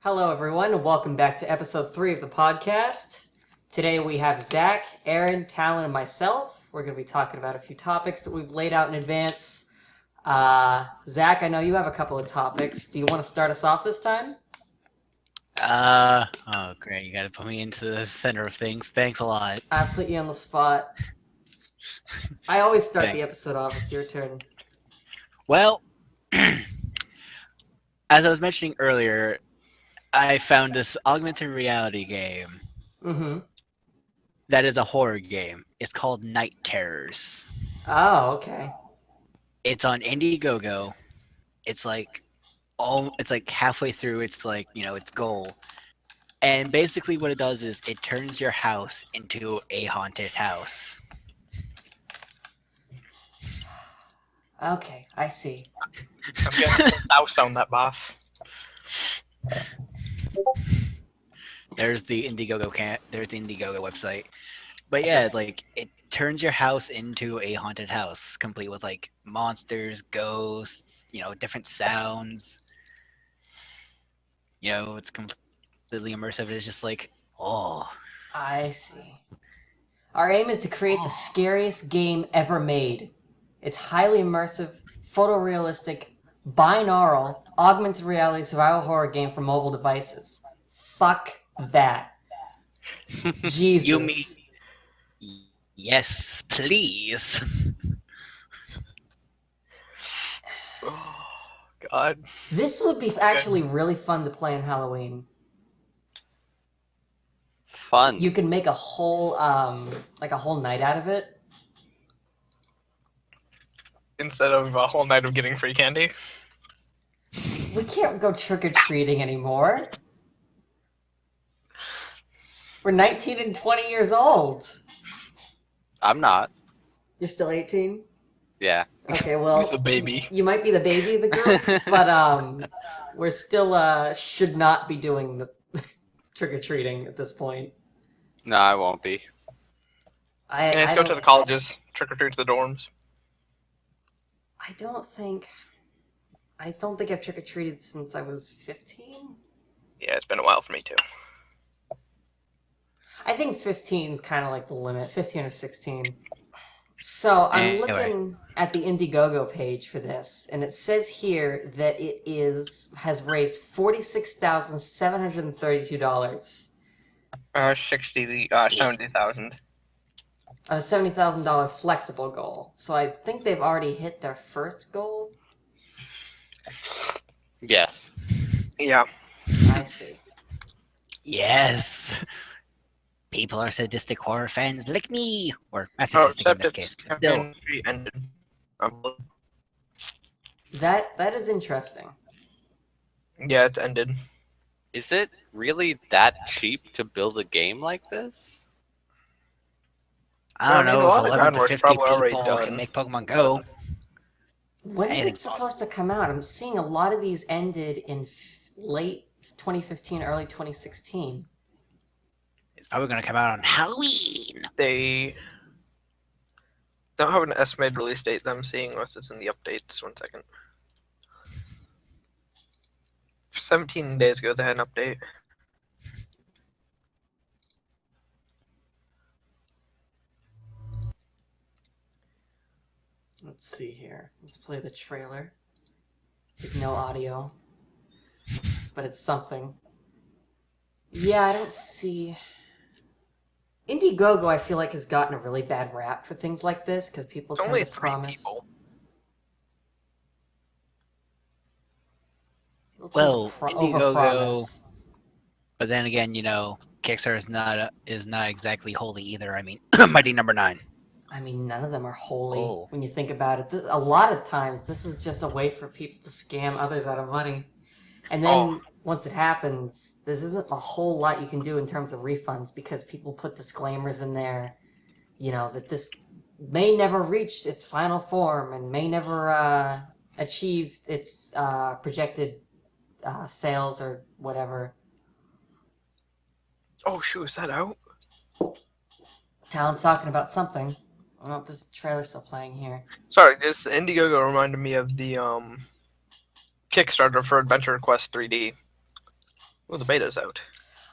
Hello, everyone, and welcome back to episode 3 of the podcast. Today we have Zach, Aaron, Talon, and myself. We're going to be talking about a few topics that we've laid out in advance. Zach, I know you have a couple of topics. Do you want to start us off this time? Oh great, you gotta put me into the center of things. Thanks a lot. I put you on the spot. I always start Thanks. the episode off. It's your turn. Well, as I was mentioning earlier, I found this augmented reality game Mm-hmm. that is a horror game. It's called Night Terrors. Oh, okay. It's on Indiegogo. It's like halfway through its its goal. And basically what it does is it turns your house into a haunted house. Okay, I see. I'm getting some house on that boss. There's the Indiegogo website. But yeah, like it turns your house into a haunted house, complete with like monsters, ghosts, different sounds. It's completely immersive. It's just like, oh, I see. Our aim is to create the scariest game ever made. It's highly immersive, photorealistic, binaural, augmented reality survival horror game for mobile devices. Fuck that. Jesus. you mean yes, please. Oh, God. This would be actually really fun to play on Halloween. Fun. You can make a whole night out of it. Instead of a whole night of getting free candy. We can't go trick-or-treating anymore. We're 19 and 20 years old. I'm not. You're still 18? Yeah. Okay, well, Who's a baby? You might be the baby of the group, but we're still should not be doing the trick-or-treating at this point. No, I won't be. Let's go to the colleges. Trick or treat to the dorms. I don't think I've trick-or-treated since I was 15. Yeah, it's been a while for me too. I think 15 is kind of like the limit, 15 or 16. So I'm Anyway. looking at the Indiegogo page for this, and it says here that it has raised $46,732. 70,000. A $70,000 flexible goal. So I think they've already hit their first goal. Yes. Yeah. I see. Yes. People are sadistic horror fans like me, or masochistic in this case. But still, Campaign ended. That is interesting. Yeah, it's ended. Is it really that cheap to build a game like this? I don't I mean, know a lot if of 11 to groundwork's 50 probably already people done. can make Pokemon Go. When is it Anything's supposed to come out? I'm seeing a lot of these ended in late 2015, early 2016. It's probably going to come out on Halloween. They don't have an estimated release date that I'm seeing unless it's in the updates. 1 second. 17 days ago they had an update. Let's see here. Let's play the trailer. With no audio. But it's something. Yeah, I don't see... Indiegogo, I feel like, has gotten a really bad rap for things like this, because people It's tend only to 3 promise... people. people tend Well, to Indiegogo, overpromise. but then again, Kickstarter is not exactly holy either. I mean, Mighty Number 9. I mean, none of them are holy Oh. when you think about it. A lot of times, this is just a way for people to scam others out of money. And then, once it happens, there isn't a whole lot you can do in terms of refunds because people put disclaimers in there, that this may never reach its final form and may never achieve its projected sales or whatever. Oh shoot, is that out? Talon's talking about something. I don't know if this trailer's still playing here. Sorry, this Indiegogo reminded me of the Kickstarter for Adventure Quest 3D. Well, the beta's out.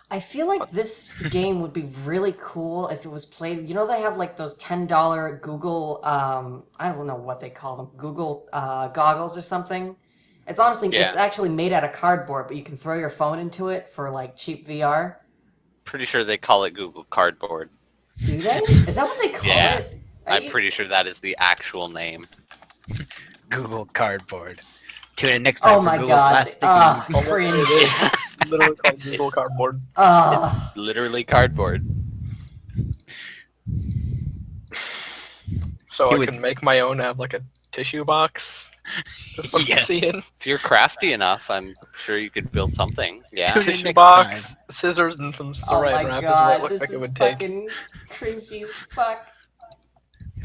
I feel like this game would be really cool if it was played. You know, they have like those $10 Google, I don't know what they call them, Google goggles or something. It's honestly, Yeah. it's actually made out of cardboard, but you can throw your phone into it for like cheap VR. Pretty sure they call it Google Cardboard. Do they? Is that what they call Yeah. it? I'm pretty sure that is the actual name. Google Cardboard. Tune in next time Oh for my Google god. Plastic. Cringe. It is literally called Google Cardboard. Ugh. Literally cardboard. So He I would- can make my own, have like a tissue box. That's what Yeah. I'm seeing. If you're crafty enough, I'm sure you could build something. Yeah. Tune in Tissue next box, time. scissors, and some Oh saran my wrap god, is what it this looks like it is would take. fucking cringy as fuck.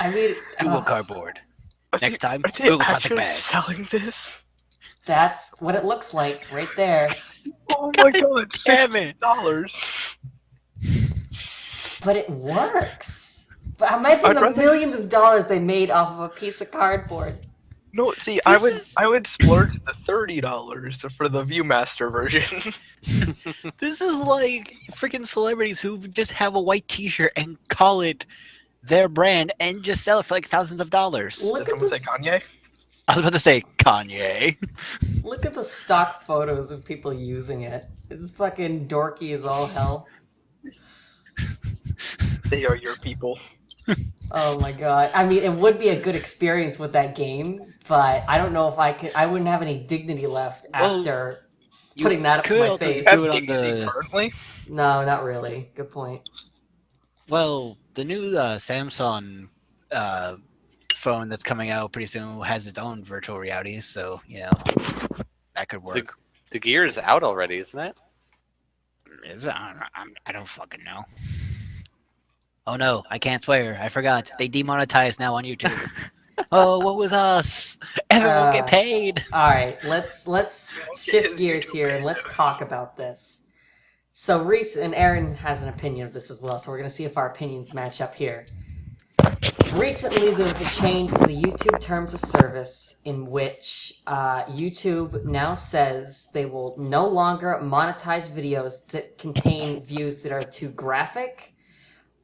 I mean, Google ugh, Cardboard. Are Next they- time, are they Google Plastic actually Bag. selling this? that's what it looks like right there. Oh my god, Damn it. $50. But it works. But imagine I'd the rather- millions of dollars they made off of a piece of cardboard. No, see, I This would splurge the $30 for the ViewMaster version. This is like freaking celebrities who just have a white T-shirt and call it their brand and just sell it for like thousands of dollars. Look Did at someone say this. Kanye? I was about to say Kanye. Look at the stock photos of people using it. It's fucking dorky as all hell. They are your people. Oh my god. I mean, it would be a good experience with that game, but I don't know if I could. I wouldn't have any dignity left Well, after You putting that up to could my also face. do it on the Currently? No, not really. Good point. well, the new Samsung phone that's coming out pretty soon has its own virtual reality, so you know that could work. The gear is out already, isn't it? Is it? I don't fucking know. Oh no, I can't swear. I forgot. They demonetized now on YouTube. Oh, what was us? Everyone get paid. All right, let's shift gears here and let's talk about this. So, Reese and Aaron has an opinion of this as well, so we're gonna see if our opinions match up here. Recently, there was a change to the YouTube terms of service in which YouTube now says they will no longer monetize videos that contain views that are too graphic,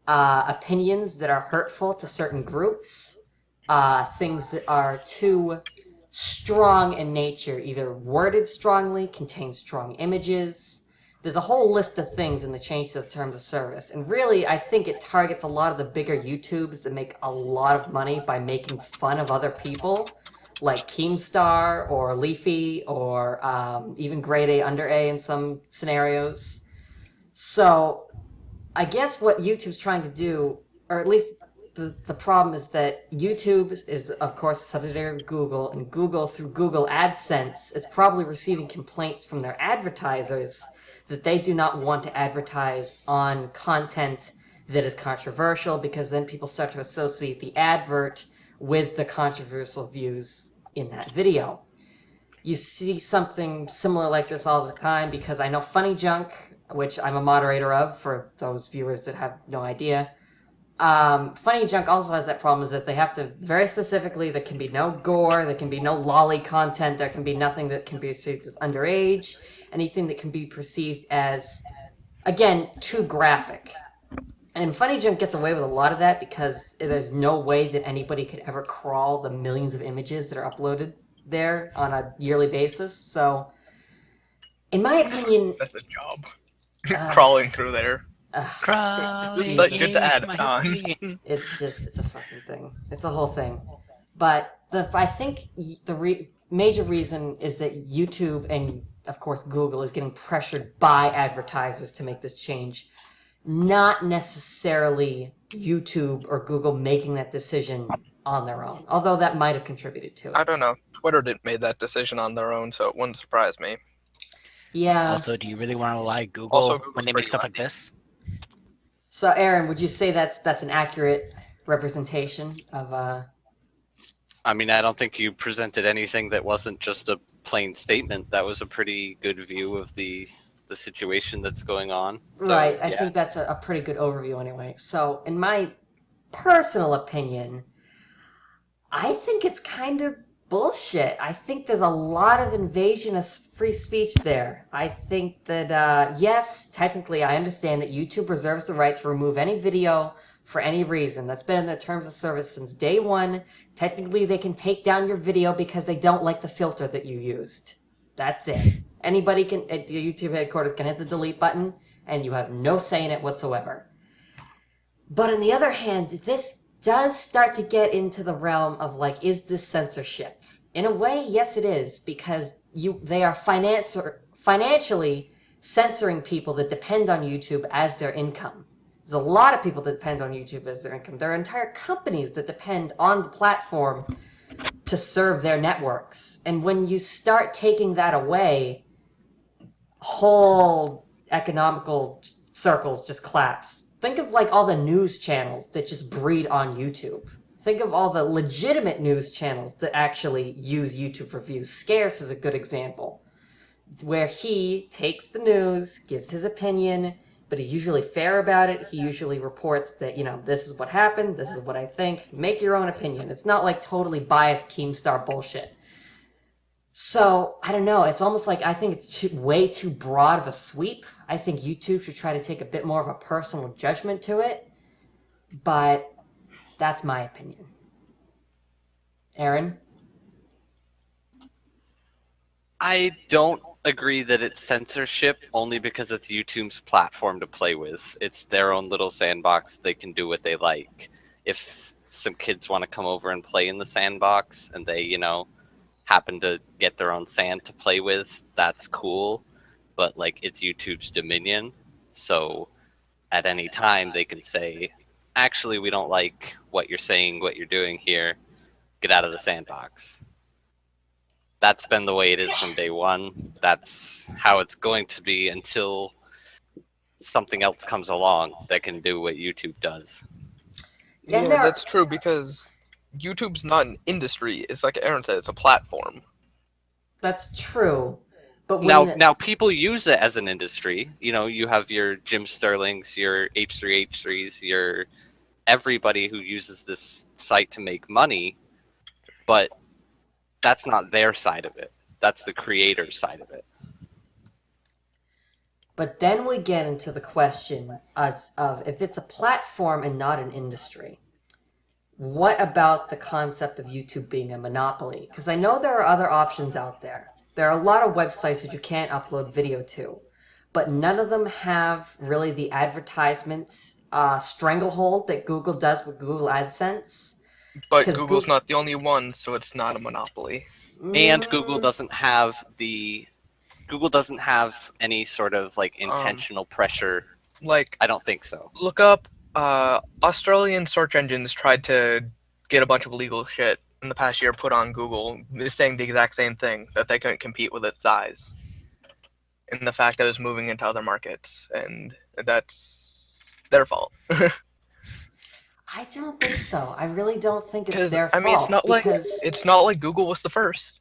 opinions that are hurtful to certain groups, things that are too strong in nature, either worded strongly, contain strong images. There's a whole list of things in the change to the terms of service. And really, I think it targets a lot of the bigger YouTubes that make a lot of money by making fun of other people, like Keemstar or Leafy or even Grade A, Under A in some scenarios. So I guess what YouTube's trying to do, or at least the problem is that YouTube is, of course, a subsidiary of Google, and Google, through Google AdSense, is probably receiving complaints from their advertisers that they do not want to advertise on content that is controversial, because then people start to associate the advert with the controversial views in that video. You see something similar like this all the time, because I know Funny Junk, which I'm a moderator of, for those viewers that have no idea. Funny Junk also has that problem, is that they have to, very specifically, there can be no gore, there can be no lolly content, there can be nothing that can be perceived as underage, anything that can be perceived as, again, too graphic. And Funny Junk gets away with a lot of that because there's no way that anybody could ever crawl the millions of images that are uploaded there on a yearly basis. So, in my opinion, That's a job. Crawling through there. Crawling like good to add in my on. skin. it's a fucking thing. It's a whole thing. But I think the major reason is that YouTube and, of course, Google is getting pressured by advertisers to make this change. Not necessarily YouTube or Google making that decision on their own, although that might have contributed to I it. don't know. Twitter didn't make that decision on their own, so it wouldn't surprise me. Yeah. Also, do you really want to lie Google Also, Google's when they make pretty stuff like laggy. this? So, Aaron, would you say that's an accurate representation of I mean, I don't think you presented anything that wasn't just a plain statement. That was a pretty good view of the situation that's going on. So, right? I yeah. think that's a pretty good overview anyway. So, in my personal opinion, I think it's kind of bullshit. I think there's a lot of invasion of free speech there. I think that, yes, technically I understand that YouTube reserves the right to remove any video for any reason. That's been in their terms of service since day one. Technically, they can take down your video because they don't like the filter that you used. That's it. Anybody can, at the YouTube headquarters, can hit the delete button, and you have no say in it whatsoever. But on the other hand, this does start to get into the realm of, like, is this censorship? In a way, yes it is, because they are financially censoring people that depend on YouTube as their income. There's a lot of people that depend on YouTube as their income. There are entire companies that depend on the platform to serve their networks. And when you start taking that away, whole economical circles just collapse. Think of like all the news channels that just breed on YouTube. Think of all the legitimate news channels that actually use YouTube for views. Scarce is a good example, where he takes the news, gives his opinion, but he's usually fair about it. He usually reports that, this is what happened, this is what I think. Make your own opinion. It's not like totally biased Keemstar bullshit. So, I don't know, it's almost like I think it's way too broad of a sweep. I think YouTube should try to take a bit more of a personal judgment to it, but that's my opinion. Aaron? I don't agree that it's censorship only because it's YouTube's platform to play with. It's their own little sandbox. They can do what they like. If some kids want to come over and play in the sandbox and they, happen to get their own sand to play with, that's cool. But like, it's YouTube's dominion. So at any time they can say, actually, we don't like what you're saying, what you're doing here. Get out of the sandbox. That's been the way it is from day one. That's how it's going to be until something else comes along that can do what YouTube does. Yeah, that's true, because YouTube's not an industry. It's like Aaron said, it's a platform. That's true. But now people use it as an industry. You have your Jim Sterlings, your H3H3s, your everybody who uses this site to make money, but that's not their side of it. That's the creator's side of it. But then we get into the question of if it's a platform and not an industry, what about the concept of YouTube being a monopoly? Because I know there are other options out there. There are a lot of websites that you can't upload video to, but none of them have really the advertisement stranglehold that Google does with Google AdSense. But Google's not the only one, so it's not a monopoly. And Google doesn't have any sort of like intentional pressure. Like, I don't think so. Look up Australian search engines tried to get a bunch of illegal shit in the past year put on Google, saying the exact same thing, that they couldn't compete with its size. And the fact that it was moving into other markets, and that's their fault. I don't think so. I really don't think it's their fault. I mean, it's not like Google was the first.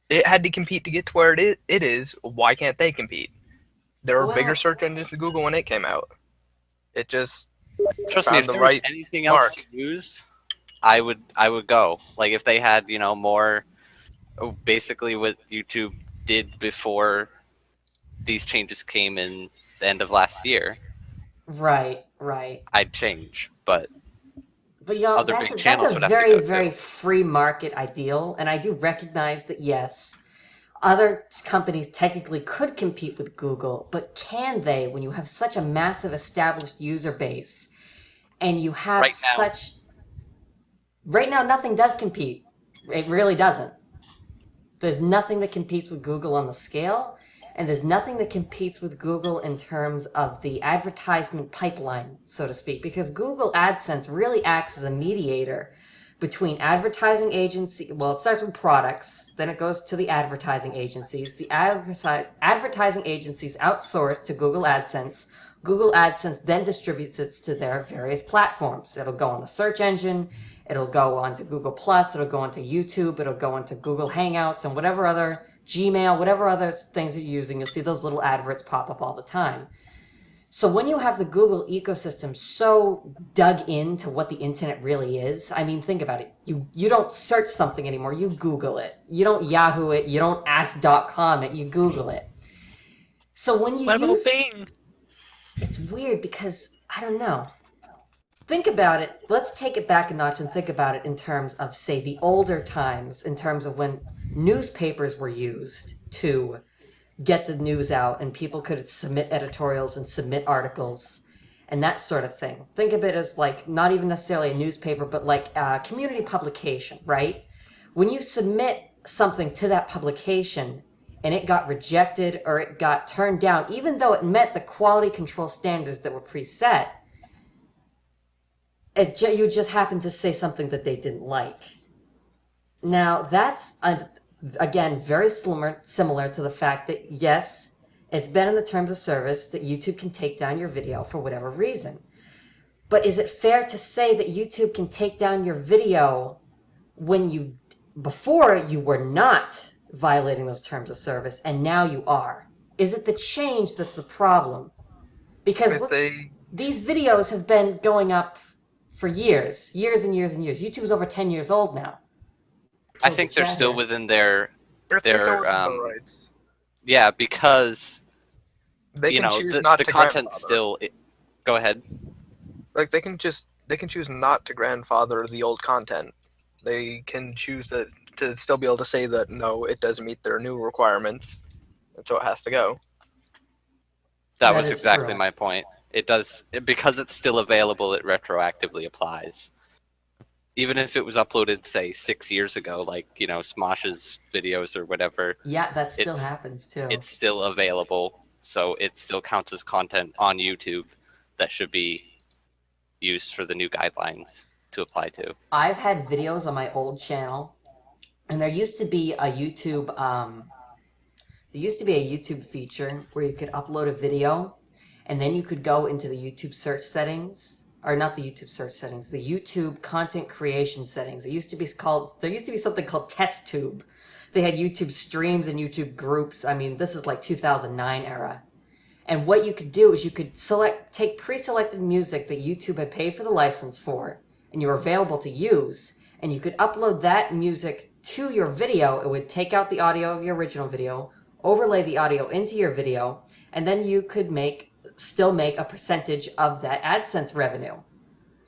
It had to compete to get to where it is. Why can't they compete? There were bigger search engines than Google when it came out. It just trust me. If there was anything else to use, I would go. Like if they had more, basically what YouTube did before these changes came in the end of last year. Right. I'd change, but other big channels would have to go too. Very free market ideal, and I do recognize that yes, other companies technically could compete with Google, but can they when you have such a massive established user base and you have Right now, nothing does compete. It really doesn't. There's nothing that competes with Google on the scale, and there's nothing that competes with Google in terms of the advertisement pipeline, so to speak, because Google AdSense really acts as a mediator between advertising agencies. Well, it starts with products, then it goes to the advertising agencies. The advertising agencies outsource to Google AdSense. Google AdSense then distributes it to their various platforms. It'll go on the search engine, it'll go onto Google+, it'll go onto YouTube, it'll go onto Google Hangouts, and whatever other Gmail, whatever other things you're using, you'll see those little adverts pop up all the time. So when you have the Google ecosystem so dug into what the internet really is, I mean, think about it. You don't search something anymore. You Google it. You don't Yahoo it. You don't ask.com it. You Google it. So when you What about use... Bing? It's weird because, I don't know. Think about it. Let's take it back a notch and think about it in terms of, say, the older times, in terms of when newspapers were used to get the news out and people could submit editorials and submit articles and that sort of thing. Think of it as like not even necessarily a newspaper, but like a community publication, right? When you submit something to that publication and it got rejected or it got turned down, even though it met the quality control standards that were preset, you just happened to say something that they didn't like. Now, that's, again, very similar to the fact that, yes, it's been in the terms of service that YouTube can take down your video for whatever reason. But is it fair to say that YouTube can take down your video when before you were not violating those terms of service and now you are? Is it the change that's the problem? Because these videos have been going up for years and years and years. YouTube's over 10 years old now. I think they're still within their rights. yeah, because They can choose the not to content grandfather. still. Go ahead. Like they can choose not to grandfather the old content. They can choose to still be able to say that no, it doesn't meet their new requirements, and so it has to go. That That was is exactly true. my point. It does, because it's still available, it retroactively applies. Even if it was uploaded, say, 6 years ago, like, Smosh's videos or whatever, Yeah, that still It's- happens too. it's still available. So it still counts as content on YouTube that should be used for the new guidelines to apply to. I've had videos on my old channel, and there used to be a YouTube feature where you could upload a video, and then you could go into the YouTube search settings, or not the YouTube search settings, the YouTube content creation settings. There used to be something called TestTube. They had YouTube streams and YouTube groups. I mean, this is like 2009 era. And what you could do is you could take pre-selected music that YouTube had paid for the license for, and you were available to use, and you could upload that music to your video. It would take out the audio of your original video, overlay the audio into your video, and then you could still make a percentage of that AdSense revenue.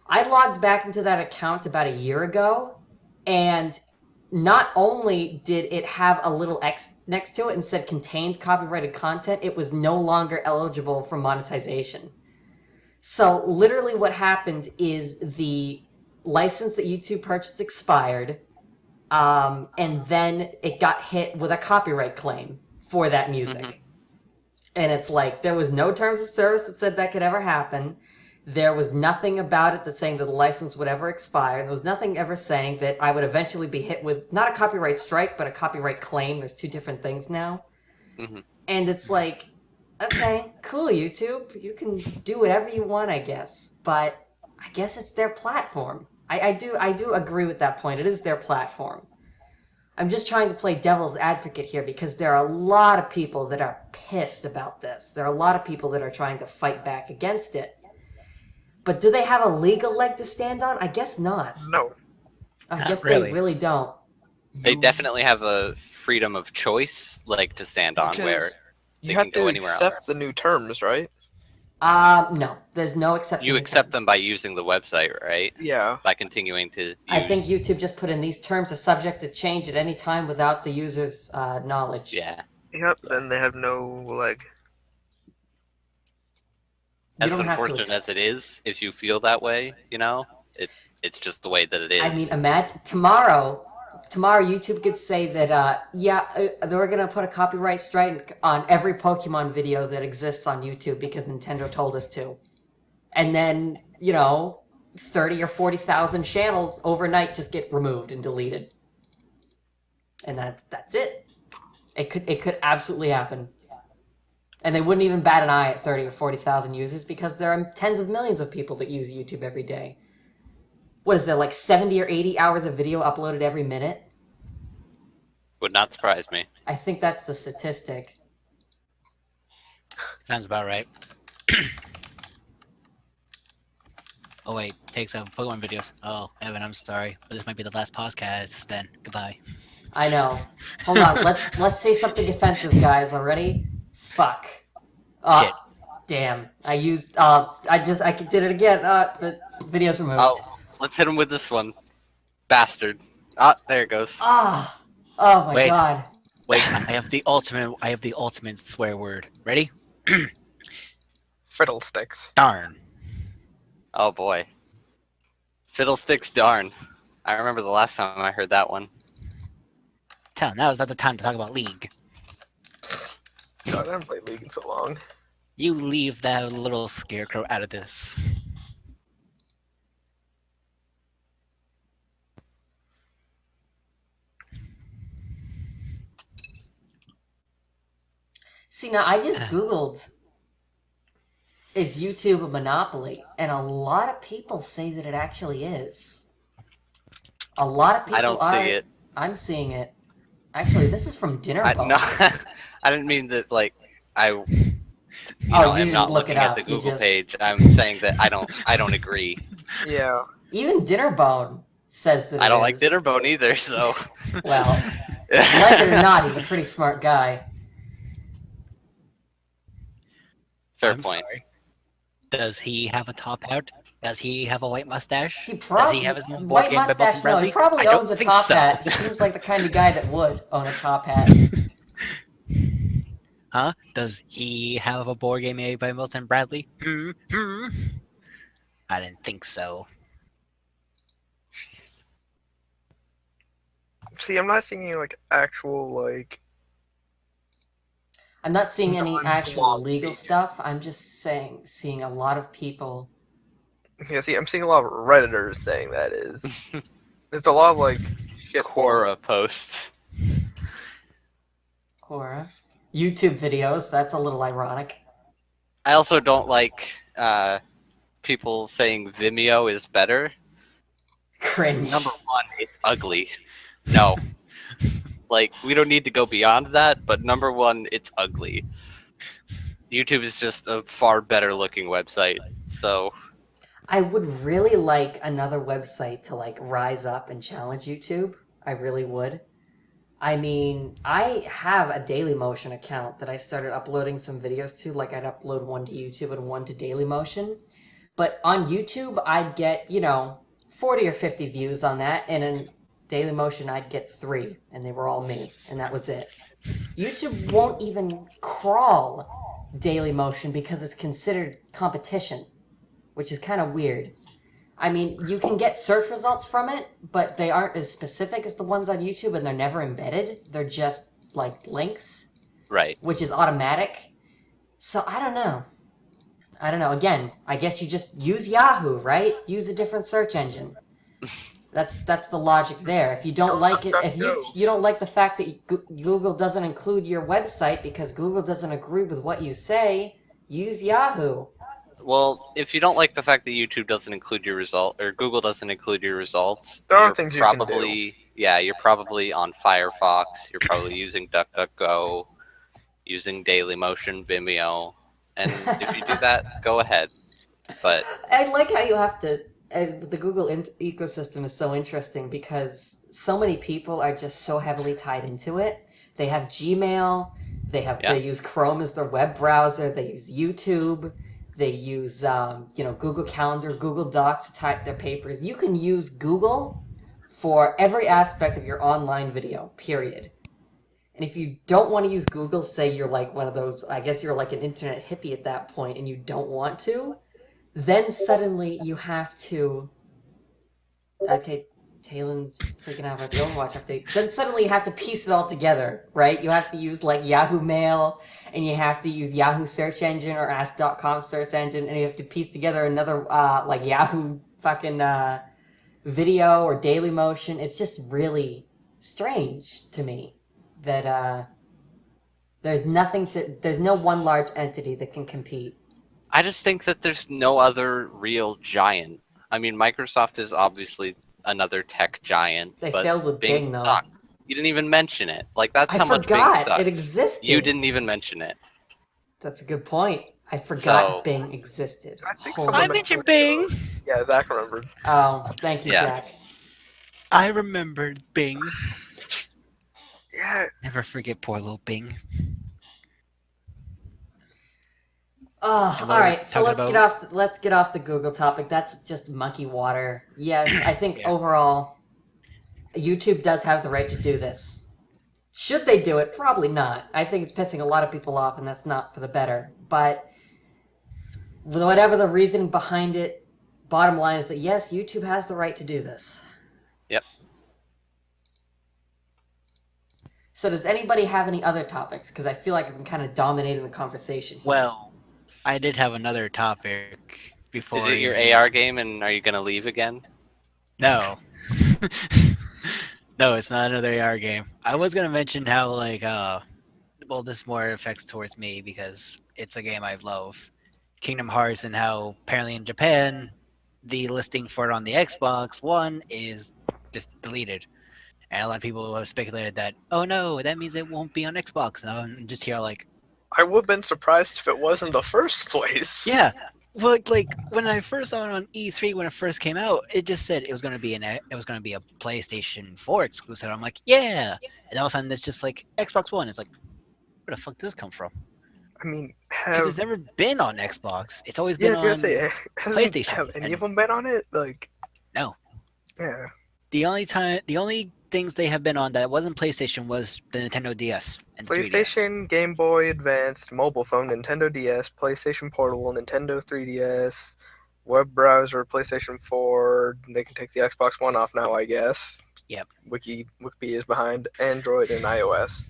I logged back into that account about a year ago, and not only did it have a little X next to it and said contained copyrighted content, it was no longer eligible for monetization. So literally what happened is the license that YouTube purchased expired, and then it got hit with a copyright claim for that music. Mhm. And it's like, there was no terms of service that said that could ever happen. There was nothing about it that's saying that the license would ever expire. There was nothing ever saying that I would eventually be hit with, not a copyright strike, but a copyright claim. There's two different things now. Mhm. And it's like, okay, cool, YouTube. You can do whatever you want, I guess. But I guess it's their platform. I do agree with that point. It is their platform. I'm just trying to play devil's advocate here because there are a lot of people that are pissed about this. There are a lot of people that are trying to fight back against it. But do they have a legal leg to stand on? I guess not. No. I Not guess really. they really don't. They definitely have a freedom of choice, like, to stand on Because where you they have can go to anywhere accept else. the new terms, right? No. There's no acceptance. You accept them by using the website, right? Yeah. By continuing to use. I think YouTube just put in these terms are subject to change at any time without the user's knowledge. Yeah. Yep. Then they have no leg. You As don't have to unfortunate as it is, if you feel that way, it's just the way that it is. I mean, imagine tomorrow YouTube could say that, we're going to put a copyright strike on every Pokemon video that exists on YouTube because Nintendo told us to. And then, 30 or 40,000 channels overnight just get removed and deleted. And that's it. It could absolutely happen. And they wouldn't even bat an eye at 30 or 40,000 users because there are tens of millions of people that use YouTube every day. What is there, like 70 or 80 hours of video uploaded every minute? Would not surprise me. I think that's the statistic. Sounds about right. Oh wait, takes up Pokemon videos. Oh, Evan, I'm sorry, but this might be the last podcast. Then goodbye. I know. Hold on. Let's say something offensive, guys. Already? Fuck. Shit. Damn. I used. I did it again. The video's removed. Oh, let's hit him with this one. Bastard. Ah, there it goes. Ah. Oh my Wait. god. Wait, I have the ultimate. I have the ultimate swear word. Ready? Fiddlesticks. Darn. Oh boy. Fiddlesticks darn. I remember the last time I heard that one. Tell now is not the time to talk about League. God, I haven't played League in so long. You leave that little scarecrow out of this. See, now I just Googled, is YouTube a monopoly? And a lot of people say that it actually is. A lot of people I don't are. see it. I'm seeing it. Actually, this is from Dinnerbone. No, I didn't mean that. Like I, you I'm didn't not look it looking at up, the you Google just- page. I'm saying that I don't agree. Yeah. Even Dinnerbone says that I it don't like is. Dinnerbone either. So. Well, like it or not, he's a pretty smart guy. Fair I'm point. sorry. Does he have a top hat? Does he have a white mustache? He Does probably he have his own board white game by Milton mustache. No, Bradley? he probably I don't owns a think top so. hat. He seems like the kind of guy that would own a top hat. Huh? Does he have a board game made by Milton Bradley? I didn't think so. See, I'm not seeing any like actual like. I'm not seeing any actual Non-blog legal pages. stuff. I'm just seeing a lot of people. Yeah, see, I'm seeing a lot of redditors saying that is. There's a lot of like shit. Quora posts. Quora. YouTube videos. That's a little ironic. I also don't like people saying Vimeo is better. Cringe. Number one, it's ugly. No. Like, we don't need to go beyond that, but number one, it's ugly. YouTube is just a far better looking website, so... I would really like another website to like rise up and challenge YouTube. I really would. I mean, I have a Dailymotion account that I started uploading some videos to. Like, I'd upload one to YouTube and one to Dailymotion. But on YouTube, I'd get, 40 or 50 views on that, and in Dailymotion, I'd get 3, and they were all me, and that was it. YouTube won't even crawl Dailymotion because it's considered competition, which is kind of weird. I mean, you can get search results from it, but they aren't as specific as the ones on YouTube, and they're never embedded. They're just, like, links, Right. which is automatic. So, I don't know. Again, I guess you just use Yahoo, right? Use a different search engine. That's the logic there. If you don't like it, if you don't like the fact that Google doesn't include your website because Google doesn't agree with what you say, use Yahoo. Well, if you don't like the fact that YouTube doesn't include your result, or Google doesn't include your results, There are you're things you can do. probably, yeah, you're probably on Firefox, you're probably using DuckDuckGo, using Dailymotion, Vimeo, and if you do that, go ahead. But I like how you have to. The Google ecosystem is so interesting because so many people are just so heavily tied into it. They have Gmail. They use Chrome as their web browser. They use YouTube. They use Google Calendar, Google Docs to type their papers. You can use Google for every aspect of your online video. Period. And if you don't want to use Google, say you're like one of those, I guess you're like an internet hippie at that point and you don't want to, then suddenly you have to, okay, Talon's freaking out about the Overwatch update. Then suddenly you have to piece it all together, right? You have to use like Yahoo Mail, and you have to use Yahoo search engine or Ask.com search engine, and you have to piece together another like Yahoo fucking video or Dailymotion. It's just really strange to me that there's no one large entity that can compete. I just think that there's no other real giant. I mean, Microsoft is obviously another tech giant. They but failed with Bing, though. sucks. You didn't even mention it. Like, that's I how much Bing forgot sucks. it existed. You didn't even mention it. That's a good point. I forgot So- Bing existed. I think Holy- someone I mentioned Bing. Yeah, Zach remembered. Oh, thank you, Yeah. Zach. I remembered Bing. Yeah, Never forget poor little Bing. Oh, And all what we're right. So talking let's get off the Google topic. That's just monkey water. Yes, I think Yeah. overall, YouTube does have the right to do this. Should they do it? Probably not. I think it's pissing a lot of people off, and that's not for the better. But whatever the reasoning behind it, bottom line is that yes, YouTube has the right to do this. Yep. So does anybody have any other topics? Because I feel like I've been kind of dominating the conversation here. Well, I did have another topic before. Is it your even- AR game, and are you gonna leave again? No. No, it's not another AR game. I was gonna mention how well, this more affects towards me because it's a game I love, Kingdom Hearts, and how apparently in Japan, the listing for it on the Xbox One is just deleted, and a lot of people have speculated that, oh no, that means it won't be on Xbox. And I'm just here like, I would have been surprised if it was in the first place. yeah. Well, like when I first saw it on E3 when it first came out, it just said it was going to be a PlayStation 4 exclusive. I'm like, yeah, and all of a sudden it's just like Xbox One. It's like, where the fuck did this come from? I mean, Because it's never been on Xbox. It's always yeah, been I was on gonna say, PlayStation, Have any and- of them been on it? Like, No. Yeah. the only things they have been on that wasn't PlayStation was the Nintendo DS and the 3DS. PlayStation, Game Boy Advanced, mobile phone, Nintendo DS, PlayStation Portable, Nintendo 3DS, web browser, PlayStation 4. They can take the Xbox One off now, I guess. Yep. Wiki is behind Android and iOS. 'Cause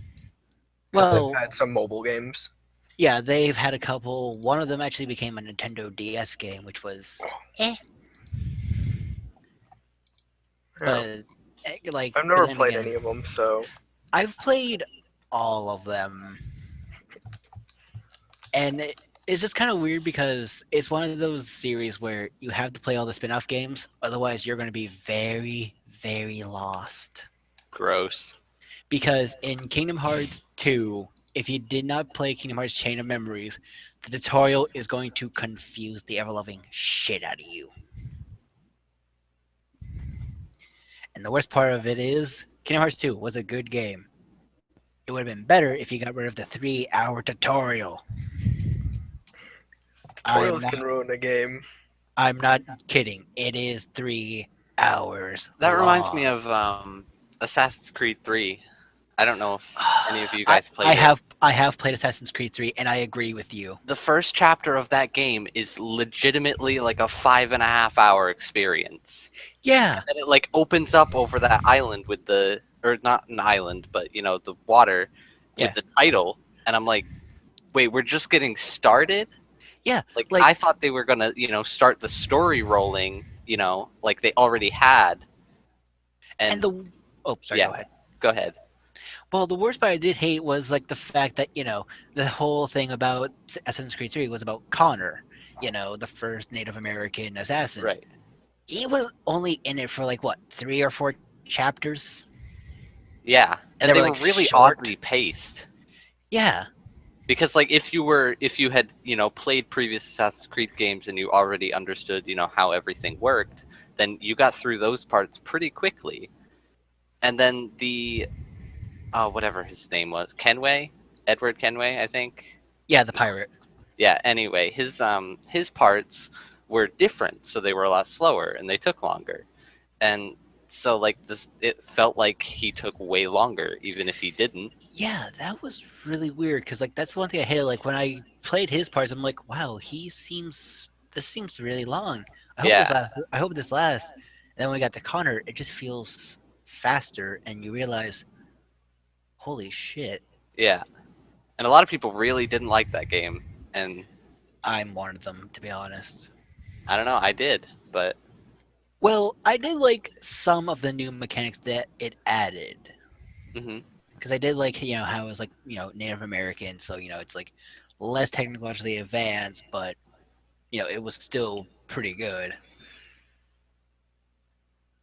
Well, they've had some mobile games. yeah, they've had a couple. One of them actually became a Nintendo DS game, which was, Yeah. but like I've never but then played again, any of them, so I've played all of them, and it's just kind of weird because it's one of those series where you have to play all the spin-off games, otherwise you're going to be very, very lost. Gross. Because in Kingdom Hearts 2, if you did not play Kingdom Hearts Chain of Memories, the tutorial is going to confuse the ever-loving shit out of you. And the worst part of it is, Kingdom Hearts 2 was a good game. It would have been better if you got rid of the 3-hour tutorial. tutorials can ruin a game. I'm not kidding. It is 3 hours. That reminds me long. of Assassin's Creed 3. I don't know if any of you guys played I it. I have played Assassin's Creed 3, and I agree with you. The first chapter of that game is legitimately like a 5.5-hour experience. Yeah. And it like opens up over that island with the, or not an island, but you know, the water Yeah. with the title. And I'm like, wait, we're just getting started? Yeah, Like, like- I thought they were gonna, you know, start the story rolling, you know, like they already had. And the oh, sorry, yeah, go ahead. Go ahead. Well, the worst part I did hate was like the fact that, you know, the whole thing about Assassin's Creed 3 was about Connor, you know, the first Native American assassin. Right. He was only in it for like what, 3 or 4 chapters? Yeah. And they they were, were like, really short. oddly paced. Yeah. Because like if you had, you know, played previous Assassin's Creed games and you already understood, you know, how everything worked, then you got through those parts pretty quickly. And then the whatever his name was, Edward Kenway, I think. Yeah, the pirate. Yeah, anyway, his parts were different, so they were a lot slower and they took longer. And so like this, it felt like he took way longer even if he didn't. Yeah, that was really weird because like that's one thing I hated. Like when I played his parts, I'm like, wow, this seems really long. Yeah. I hope this lasts. And then when we got to Connor, it just feels faster, and you realize, holy shit, Yeah. And a lot of people really didn't like that game, and I'm one of them, to be honest. I don't know, I did, but Well, I did like some of the new mechanics that it added. mhm. Because I did like, you know, how it was like, you know, Native American, so, you know, it's like less technologically advanced, but, you know, it was still pretty good.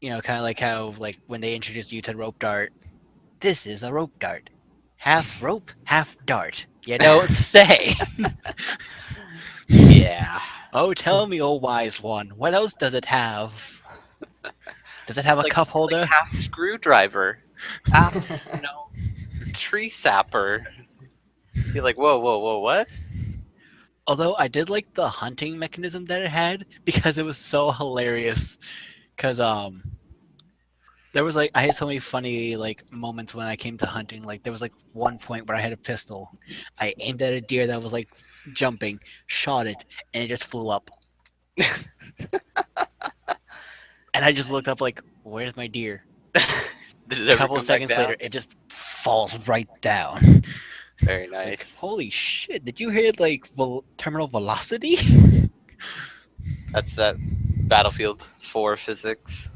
You know, kind of like how, like, when they introduced you to rope dart, this is a rope dart. Half rope, half dart. You don't say. Yeah. Oh, tell me, oh wise one, what else does it have? Does it have a Like, cup holder? like half screwdriver, half tree sapper. You're like, whoa, whoa, whoa, what? Although I did like the hunting mechanism that it had because it was so hilarious. Cause there was like I had so many funny like moments when I came to hunting. Like there was like one point where I had a pistol. I aimed at a deer that was like jumping, shot it, and it just flew up. And I just looked up like, where's my deer? Did it A ever couple come of seconds back down? later, it just falls right down. Very Like, nice. holy shit! Did you hear like terminal velocity? That's that Battlefield 4 physics.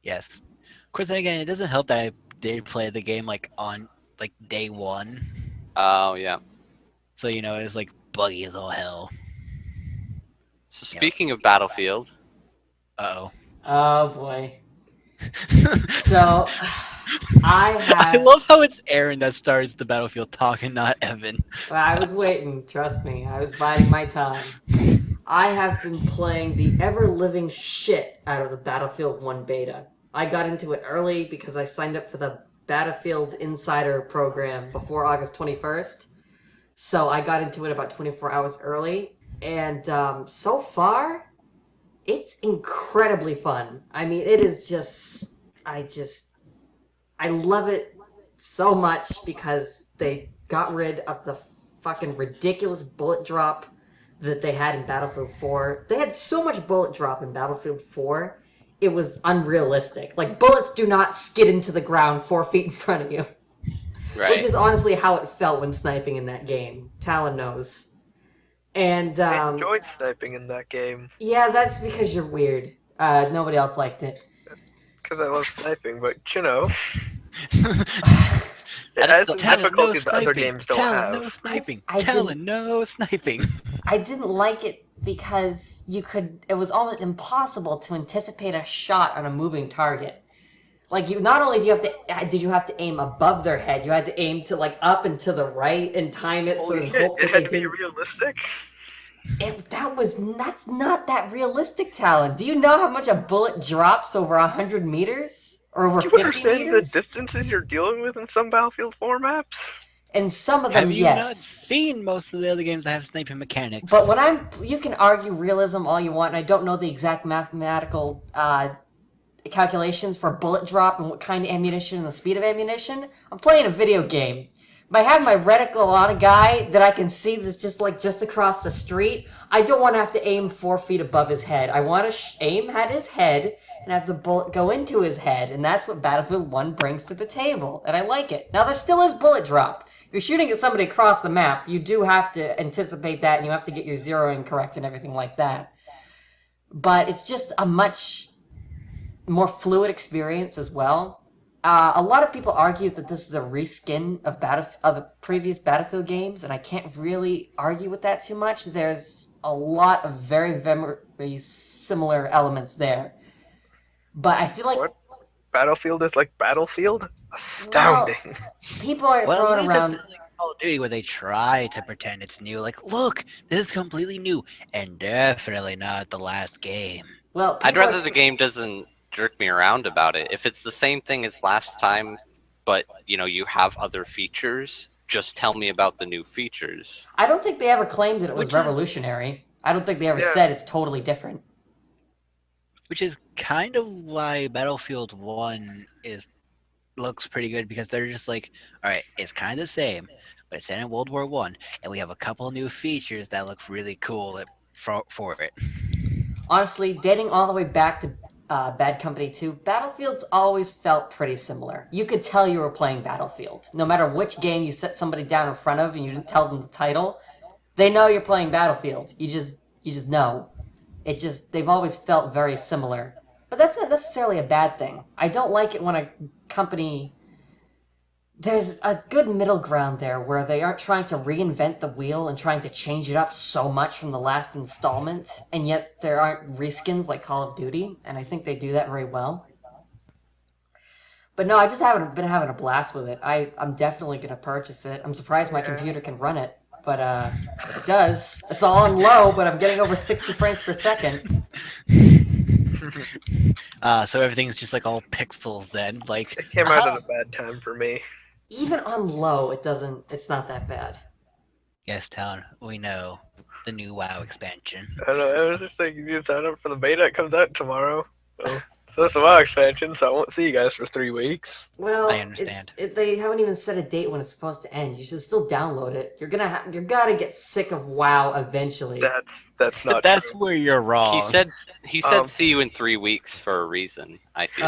Yes. Of course, then again, it doesn't help that I did play the game like on like day one, Oh yeah. so you know it was like buggy as all hell. So speaking of Battlefield, Uh Oh boy. oh. So I I have. love how it's Aaron that starts the Battlefield talk and not Evan. I was waiting. Trust me, I was biding my time. I have been playing the ever-living shit out of the Battlefield 1 beta. I got into it early because I signed up for the Battlefield Insider program before August 21st. So I got into it about 24 hours early. And so far, it's incredibly fun. I mean, it is just... I love it so much because they got rid of the fucking ridiculous bullet drop that they had in Battlefield 4. They had so much bullet drop in Battlefield 4, it was unrealistic. Like, bullets do not skid into the ground 4 feet in front of you. right? Which is honestly how it felt when sniping in that game. Talon knows. And, I enjoyed sniping in that game yeah, that's because you're weird. Nobody else liked it. because I love sniping, but you know, I it just has don't- some Talon, no difficulties that other sniping. games don't Talon, have. no sniping. I Talon, no sniping. I didn't like it because it was almost impossible to anticipate a shot on a moving target. Like, not only did you have to aim above their head, you had to aim to like up and to the right and time it Holy and shit, hope it that they had to be didn't. realistic. That's not that realistic, Talon. Do you know how much a bullet drops over 100 meters or over Do you 50 understand meters? the distances you're dealing with in some Battlefield 4 maps? And some of them, Have you yes. not seen most of the other games that have sniping mechanics? But you can argue realism all you want, and I don't know the exact mathematical calculations for bullet drop and what kind of ammunition and the speed of ammunition. I'm playing a video game. If I have my reticle on a guy that I can see that's just across the street, I don't want to have to aim 4 feet above his head. I want to aim at his head and have the bullet go into his head, and that's what Battlefield 1 brings to the table, and I like it. Now, there still is bullet drop. If you're shooting at somebody across the map, you do have to anticipate that, and you have to get your zeroing correct and everything like that. But it's just a much more fluid experience as well. A lot of people argue that this is a reskin of the previous Battlefield games, and I can't really argue with that too much. There's a lot of very, very similar elements there. But I feel like What? Battlefield is like Battlefield? Astounding. people are well, at throwing least around. it's not like Call of Duty where they try to pretend it's new. Like, look, this is completely new, and definitely not the last game. Well, I'd people are rather the game doesn't jerk me around about it. If it's the same thing as last time, but you have other features, just tell me about the new features. I don't think they ever claimed that it was Which is- revolutionary. I don't think they ever Yeah. said it's totally different. Which is kind of why Battlefield 1 looks pretty good, because they're just like, all right, it's kind of the same, but it's set in World War One, and we have a couple new features that look really cool for it. Honestly, dating all the way back to Bad Company 2, Battlefield's always felt pretty similar. You could tell you were playing Battlefield. No matter which game you set somebody down in front of and you didn't tell them the title, they know you're playing Battlefield. You just know. They've always felt very similar. But that's not necessarily a bad thing. I don't like it when a company... There's a good middle ground there where they aren't trying to reinvent the wheel and trying to change it up so much from the last installment, and yet there aren't reskins like Call of Duty, and I think they do that very well. But no, I just haven't been having a blast with it. I'm definitely going to purchase it. I'm surprised my Yeah. computer can run it. but it does. It's all on low, but I'm getting over 60 frames per second. So everything's just like all pixels then. Like, It came out at a bad time for me. Even on low, it's not that bad. yes, Town, we know the new WoW expansion. I don't know. I was just thinking you sign up for the beta. It comes out tomorrow. So that's the WoW expansion. So I won't see you guys for 3 weeks. Well, I understand. They haven't even set a date when it's supposed to end. You should still download it. You're gonna get sick of WoW eventually. That's not That's true. where you're wrong. He said see you in 3 weeks for a reason. I feel.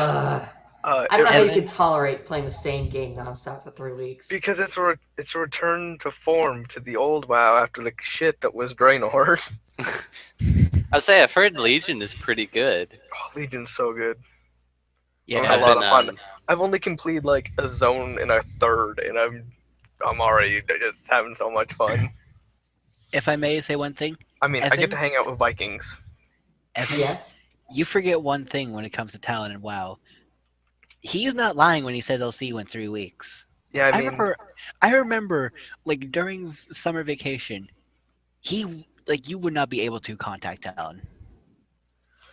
I don't know how you Evan? can tolerate playing the same game nonstop for 3 weeks. Because it's a return to form to the old WoW after the shit that was Draenor. I'll say I've heard Legion is pretty good. Oh, Legion's so good. Yeah, a I've lot been, of fun. I've only completed like a zone and a third, and I'm already just having so much fun. if I may say one thing, I mean, I Evan? get to hang out with Vikings. Evan, Yes. you forget one thing when it comes to Talon and WoW. He's not lying when he says I'll see you in 3 weeks. Yeah, I mean, I remember, like during summer vacation, you would not be able to contact Talon.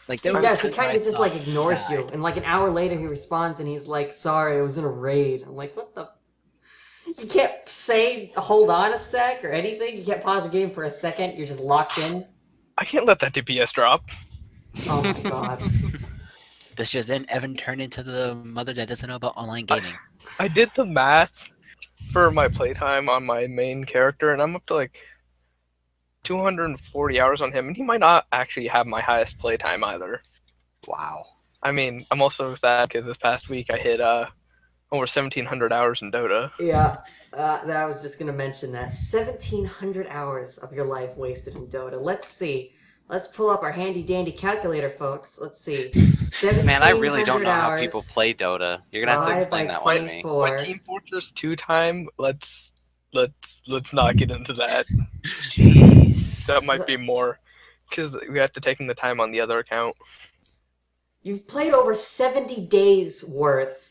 Like He there was does. He times kind where of I just thought like ignores he you, died. and like an hour later he responds and he's like, "Sorry, I was in a raid." I'm like, "What the?" You can't say ''Hold on a sec' or anything. You can't pause the game for a second. You're just locked in. I can't let that DPS drop. Oh my god. This just then Evan turned into the mother that doesn't know about online gaming. I did the math for my playtime on my main character, and I'm up to like 240 hours on him, and he might not actually have my highest playtime either. Wow. I mean, I'm also sad because this past week I hit over 1,700 hours in Dota. Yeah. I was just gonna mention that 1,700 hours of your life wasted in Dota. Let's see. Let's pull up our handy dandy calculator, folks. Let's see. 1,700 Man, I really don't know how hours people play Dota. You're gonna have to divided by explain that one to me. 24. My Team Fortress 2 time, let's not get into that. Jeez. That might be more, because we have to take in the time on the other account. You've played over 70 days worth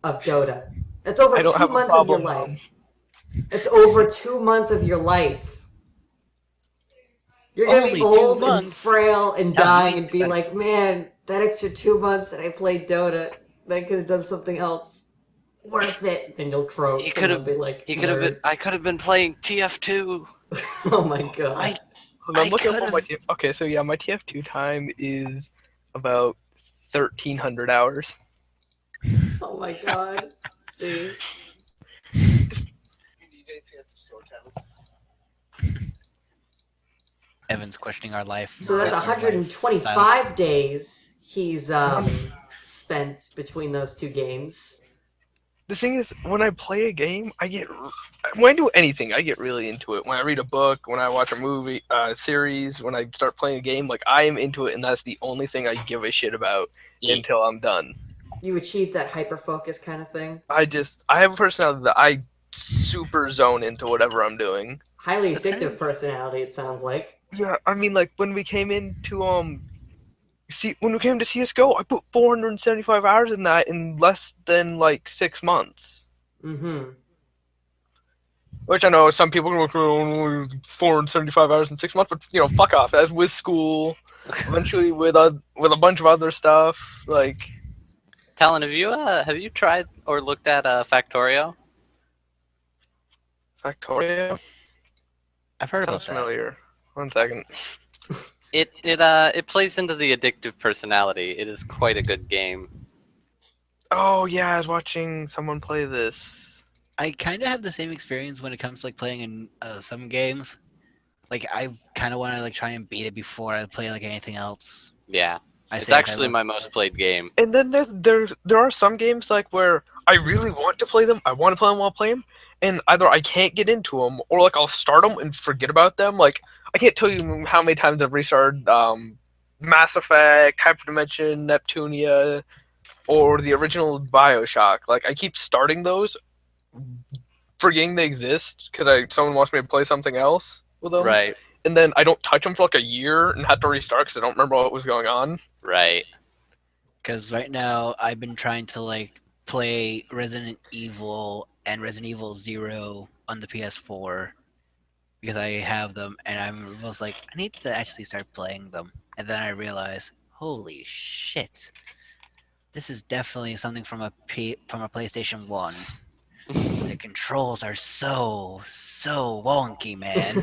of Dota. That's over I don't 2 have a months of your problem, Mom. life. It's over 2 months of your life. You're gonna Only be 2 old and months? frail and Tell dying me and be that- like, man, that extra 2 months that I played Dota, I could have done something else. Worth it. And you'll croak. He and could've- I'll be like, He could have been. "Nerd." I could have been playing TF2. Oh my god. Hold on, I look up could've- what my okay, so yeah, my TF2 time is about 1,300 hours. Oh my god. See? Evan's questioning our life. So that's our life 125 days he's spent between those 2 games. The thing is, when I play a game, when I do anything, I get really into it. When I read a book, when I watch a movie, series, when I start playing a game, like I am into it, and that's the only thing I give a shit about until I'm done. You achieve that hyper focus kind of thing. I have a personality that I super zone into whatever I'm doing. Highly That's addictive right. personality, it sounds like. Yeah, I mean, like when we came into when we came to CS:GO, I put 475 hours in that in less than like 6 months. Mm-hmm. Which I know some people are going only 475 hours in 6 months, but fuck off. That's with school, eventually with a bunch of other stuff. Like, Talon, have you tried or looked at Factorio? Factorio I've heard about sounds that. familiar. 1 second. It plays into the addictive personality. It is quite a good game. Oh yeah, I was watching someone play this. I kind of have the same experience when it comes to like playing in some games. Like I kind of want to like try and beat it before I play like anything else. Yeah, I it's say, like, I actually love- my most played game. And then there are some games like where I really want to play them. I want to play them while I play them, and either I can't get into them or like I'll start them and forget about them. Like I can't tell you how many times I've restarted Mass Effect, Hyperdimension, Neptunia, or the original BioShock. Like I keep starting those, forgetting they exist because someone wants me to play something else with them. Right, And then I don't touch them for like a year and have to restart because I don't remember what was going on. right. Because right now I've been trying to like play Resident Evil and Resident Evil 0 on the PS4, because I have them, and I was like, I need to actually start playing them. And then I realized, holy shit, this is definitely something from a PlayStation 1. The controls are so wonky, man.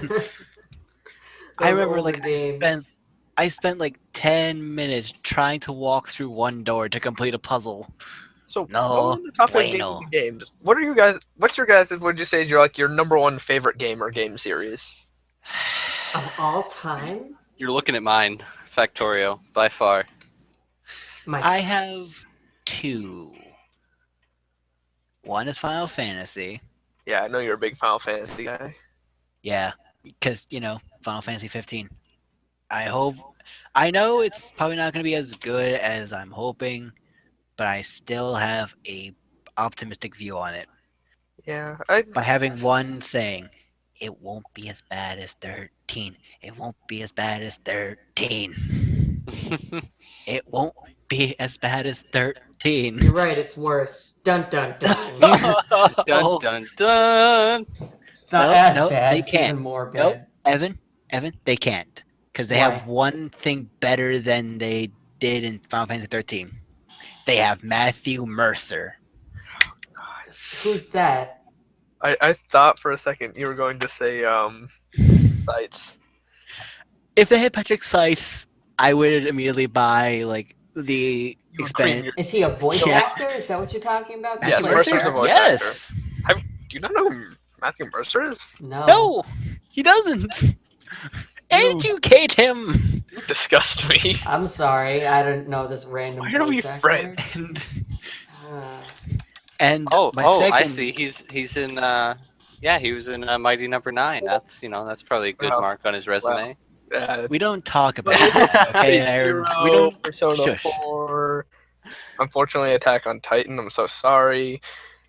I Those remember older like games. I spent like 10 minutes trying to walk through one door to complete a puzzle. So, No, while we're on the topic of bueno. games, what are you guys? What's your guys? Would you say your number one favorite game or game series? Of all time, You're looking at mine, Factorio, by far. my I have two. One is Final Fantasy. Yeah, I know you're a big Final Fantasy guy. Yeah, because Final Fantasy 15. I know it's probably not going to be as good as I'm hoping, but I still have a optimistic view on it. Yeah, By having one saying, it won't be as bad as 13. It won't be as bad as 13. It won't be as bad as 13. You're right, it's worse. Dun dun dun. Dun dun dun. It's not Nope, as nope, bad, they it's even can't. more Nope, bad. Evan, they can't. Because they Why? have one thing better than they did in Final Fantasy 13. They have Matthew Mercer. Who's that? I thought for a second you were going to say sites. If they had Patrick Seiss, I would immediately buy like the You would cream your. Is he a voice Yeah. actor? Is that what you're talking about? Yes, He plays Mercer's a characters? voice Yes. Do you not know who Matthew Mercer is? No. No, he doesn't. Educate him. You disgust me. I'm sorry, I don't know this random Why are we voice actor. friends? And Uh, and my second, I see. He's in. He was in Mighty Number 9. That's that's probably a good Wow. mark on his resume. we don't talk about it. Okay, Aaron? We don't. Persona Shush. 4. Unfortunately, Attack on Titan. I'm so sorry.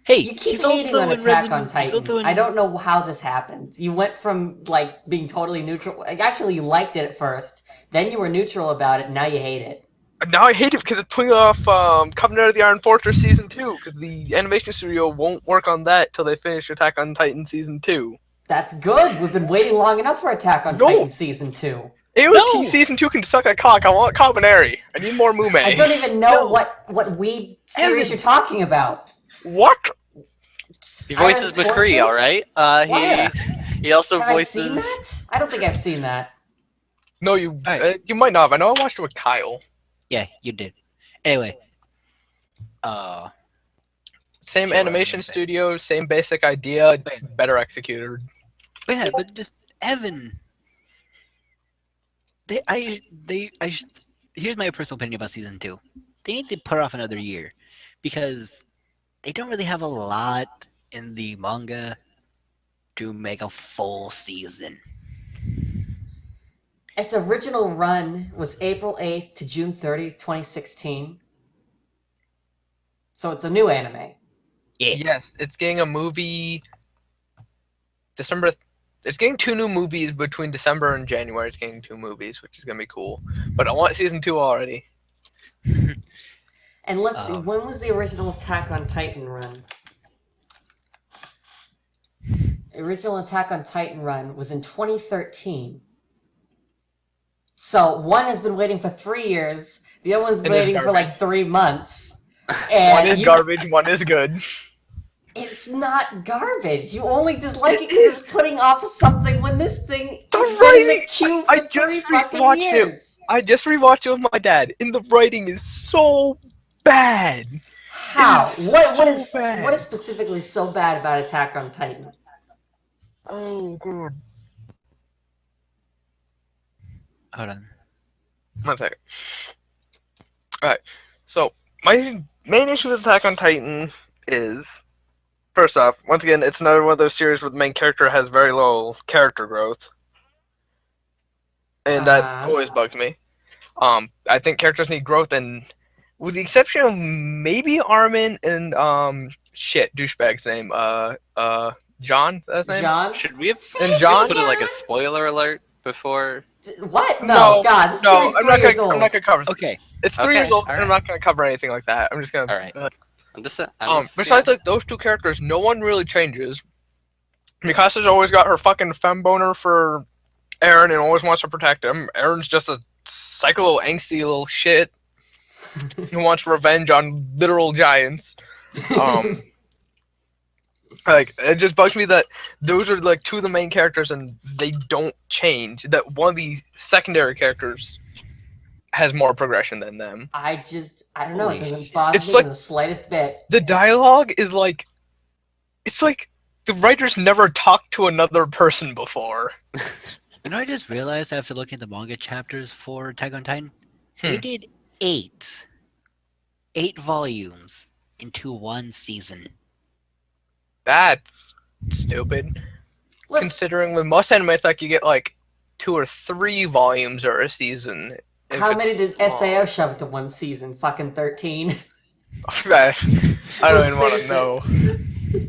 Hey, you keep he's hating also on in Attack on Resident. He's Titan. also in. I don't know how this happened. You went from like being totally neutral. Actually, you liked it at first. Then you were neutral about it. Now you hate it. And now I hate it because it's putting off Covenant of the Iron Fortress Season 2 because the animation studio won't work on that till they finish Attack on Titan Season 2. That's good. We've been waiting long enough for Attack on No. Titan Season 2. AOT No. Season 2 can suck a cock. I want Cabaneri. I need more Mume. I don't even know No. what weeb series Evan. you're talking about. What? He voices Iron McCree, Fortress? all right. What? He also Have I seen voices. that? I don't think I've seen that. No, you Alright. you might not have. I know I watched it with Kyle. Yeah, you did. Anyway, Same Sure, animation I was gonna say. studio, same basic idea, better executed. but just Evan. Here's my personal opinion about season 2. They need to put off another year because they don't really have a lot in the manga to make a full season. Its original run was April 8th to June 30th, 2016. So it's a new anime. Yeah. Yes, it's getting a movie. December. It's getting 2 new movies between December and January. It's getting 2 movies, which is gonna be cool. But I want season 2 already. And let's see, when was the original Attack on Titan run? The original Attack on Titan run was in 2013. So one has been waiting for 3 years, the other one's It is waiting for garbage. like 3 months. One And is garbage, one is good. it's not garbage. You only dislike it because it's putting off something when this thing The has been in the writing- queue I for just 3 fucking rewatched it. years. I just rewatched it with my dad, and the writing is so bad. How? It is What so bad. is specifically so bad about Attack on Titan? Oh god. Hold on. 1 second. Alright, so my main issue with Attack on Titan is, first off, once again, it's another one of those series where the main character has very low character growth. And that always bugs me. I think characters need growth, and with the exception of maybe Armin and douchebag's name, John, that's his name? John? Should we have And John? put it like a spoiler alert before? What? No, God, this No, series I'm 3 not years gonna. old. I'm not gonna cover. Okay. It's 3 Okay, years old, and I'm alright. not gonna cover anything like that. I'm just gonna. Alright. I'm just Besides like those 2 characters, no one really changes. Mikasa's always got her fucking femme boner for Eren and always wants to protect him. Eren's just a psycho little angsty little shit who wants revenge on literal giants. Like, it just bugs me that those are like two of the main characters and they don't change. That one of the secondary characters has more progression than them. I don't know. It Holy doesn't shit. bother It's me like- in the slightest bit. The dialogue is like, it's like the writers never talked to another person before. You know, I just realized after looking at the manga chapters for Attack on Titan, they did 8 volumes into one season. That's stupid. Let's, Considering with most anime, it's like you get like 2 or 3 volumes or a season. if how many it's did long. SAO shove into one season? Fucking 13. I don't Let's even want face to it. know.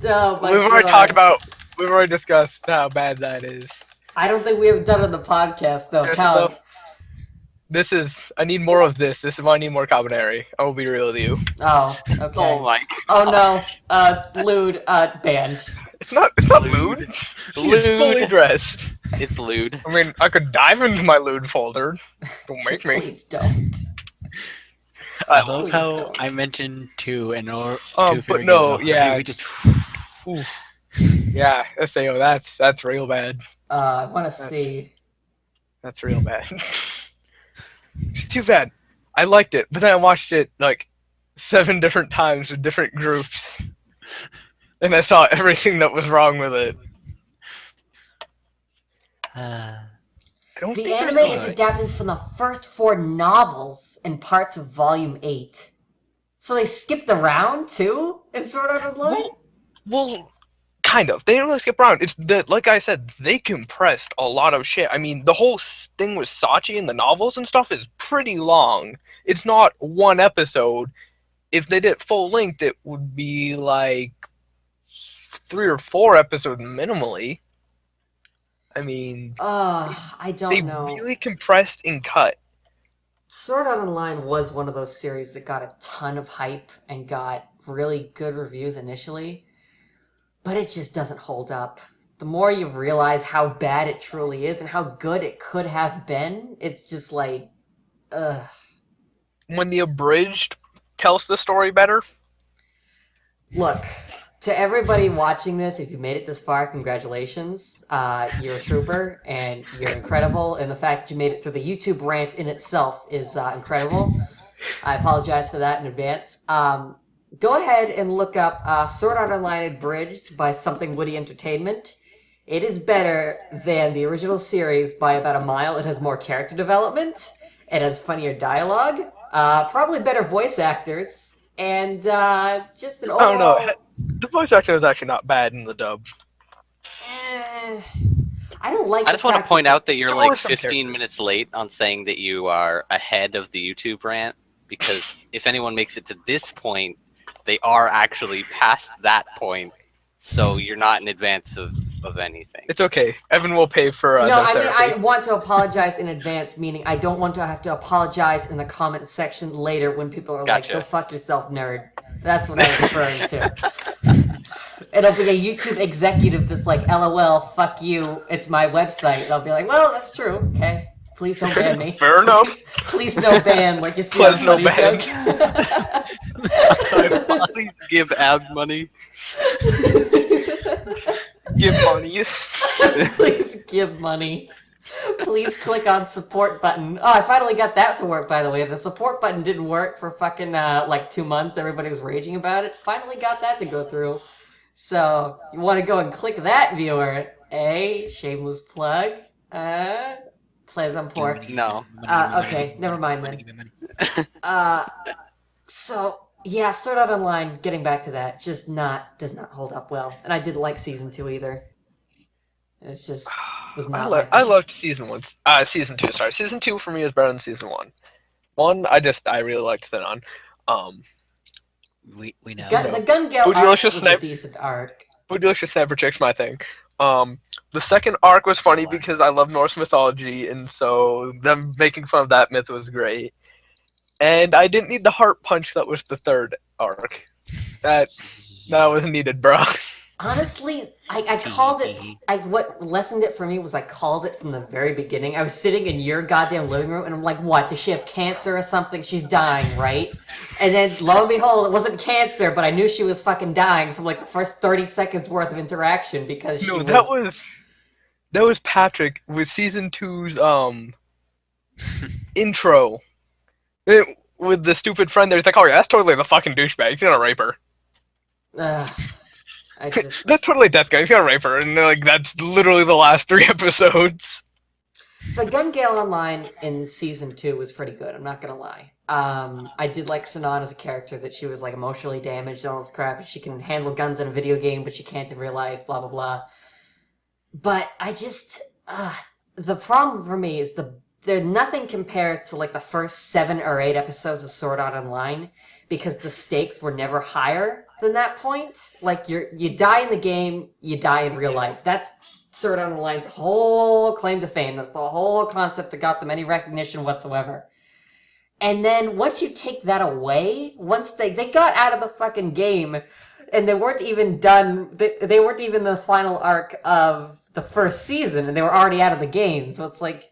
Oh my We've already God. talked about. We've already discussed how bad that is. I don't think we have done it on the podcast though. Seriously, Tell though, this is. I need more of this. This is why I need more carbonary. I will be real with you. Oh, okay. Oh my Oh no. Lewd. Banned. It's not. It's not Lewd. lewd. He's Lewd. fully dressed. It's lewd. I mean, I could dive into my lewd folder. Don't make me. Please don't. I Uh, love please how don't. I mentioned two and or two but favorite no, games. yeah. We just Oof. Yeah, SAO. That's real bad. I want to see. That's real bad. It's too bad. I liked it, but then I watched it like 7 different times with different groups, and I saw everything that was wrong with it. I don't The think anime there's is any- adapted from the first 4 novels and parts of Volume 8. So they skipped around too in Sword Art Online? Well, kind of. They didn't really skip around. It's that, like I said, they compressed a lot of shit. I mean, the whole thing with Sachi and the novels and stuff is pretty long. It's not one episode. If they did full length, it would be like 3 or 4 episodes minimally. I mean, I don't they know. really compressed and cut. Sword Art Online was one of those series that got a ton of hype and got really good reviews initially, but it just doesn't hold up. The more you realize how bad it truly is and how good it could have been, it's just like, ugh. When the abridged tells the story better, Look, to everybody watching this, if you made it this far, congratulations. You're a trooper, and you're incredible, and the fact that you made it through the YouTube rant in itself is incredible. I apologize for that in advance. Go ahead and look up Sword Art Online Abridged by Something Woody Entertainment. It is better than the original series by about a mile. It has more character development. It has funnier dialogue. Probably better voice actors. And just an I don't overall... know. The voice acting was actually not bad in the dub. Eh, I don't like I just the want to fact point that- out that you're There like are some 15 characters. minutes late on saying that you are ahead of the YouTube rant, because if anyone makes it to this point, they are actually past that point, so you're not in advance of anything. It's okay. Evan will pay for No, no I mean, therapy. I want to apologize in advance, meaning I don't want to have to apologize in the comment section later when people are like, Gotcha. go fuck yourself, nerd. That's what I was referring to. It'll be a YouTube executive that's like, LOL, fuck you, it's my website. And I'll be like, well, that's true, okay. Please don't ban me. Fair enough. Please no ban, like you see Please on no Money ban. Joke. Sorry, please give Ab money. Give money. Please give money. Please click on support button. Oh, I finally got that to work, by the way. The support button didn't work for fucking like 2 months. Everybody was raging about it. Finally got that to go through. So, you want to go and click that, viewer. Shameless plug. Plays on poor. No. Okay, never mind then. So, yeah, Sword Art Online, getting back to that, does not hold up well. And I didn't like Season 2 either. It's just, was not my I thing. loved season 1. Season 2, sorry. Season 2 for me is better than season 1. 1, I really liked Thenon. We know. The Gun Gale Would you arc like to was a snipe? decent arc. Bootylicious Sniper Chick's my thing. The second arc was funny because I love Norse mythology, and so them making fun of that myth was great. And I didn't need the heart punch that was the third arc. That was needed, bro. Honestly, I called it. What lessened it for me was I called it from the very beginning. I was sitting in your goddamn living room, and I'm like, "What? Does she have cancer or something? She's dying, right?" And then lo and behold, it wasn't cancer, but I knew she was fucking dying from like the first 30 seconds worth of interaction because she No, was. that was Patrick with season 2's intro. With the stupid friend there, he's like, "Oh yeah, that's totally the fucking douchebag. He's gonna rape her." I just. That's totally Death Guy. He's gonna rape her, and like that's literally the last 3 episodes. The Gun Gale Online in season 2 was pretty good. I'm not gonna lie. I did like Sanan as a character, that she was like emotionally damaged and all this crap. She can handle guns in a video game, but she can't in real life. Blah blah blah. But I just the problem for me is there nothing compares to like the first 7 or 8 episodes of Sword Art Online, because the stakes were never higher than that point. Like you die in the game, you die in real life. That's Sword Art Online's whole claim to fame. That's the whole concept that got them any recognition whatsoever. And then once you take that away, once they got out of the fucking game, and they weren't even done, they weren't even the final arc of the first season, and they were already out of the game. So it's like,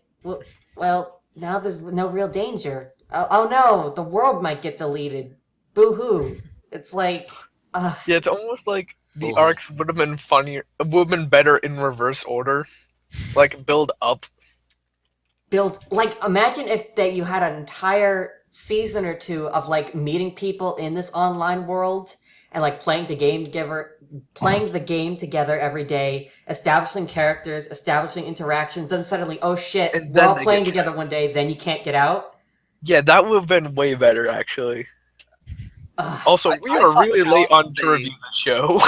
well, now there's no real danger. Oh no, the world might get deleted. Boo-hoo. It's like... Yeah, it's almost like the arcs would have been funnier, would have been better in reverse order. Like, build up. Imagine if that you had an entire season or 2 of like meeting people in this online world and like playing the game together every day, establishing characters, establishing interactions, then suddenly, oh shit, And we're then all they playing get together one day, then you can't get out. Yeah, that would have been way better, actually. Also, we I are thought really Talon late on was to review the show.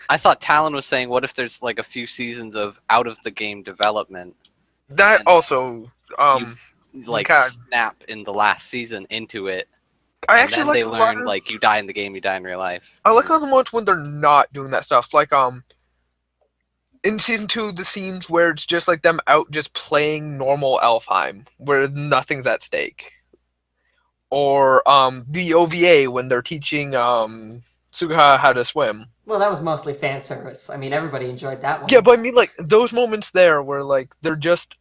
I thought Talon was saying, what if there's like a few seasons of out of the game development, That And, also, like God. snap in the last season into it, I and actually then like they a lot learn of- like you die in the game, you die in real life. I like all the moments when they're not doing that stuff. Like, in season 2, the scenes where it's just like them out just playing normal Alfheim, where nothing's at stake. Or, the OVA when they're teaching, Suga how to swim. Well, that was mostly fan service. I mean, everybody enjoyed that one. Yeah, but I mean, like, those moments there where, like, they're just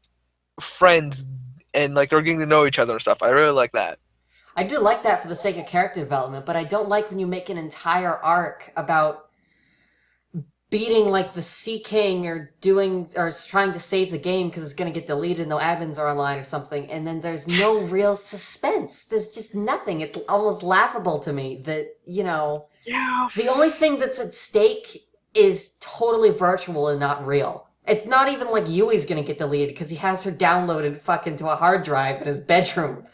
friends and, like, they're getting to know each other and stuff. I really like that. I do like that for the sake of character development, but I don't like when you make an entire arc about beating like the Sea King or trying to save the game because it's going to get deleted, no admins are online or something, and then there's no real suspense. There's just nothing. It's almost laughable to me that, Yeah. the only thing that's at stake is totally virtual and not real. It's not even like Yui's going to get deleted because he has her downloaded fucking to a hard drive in his bedroom.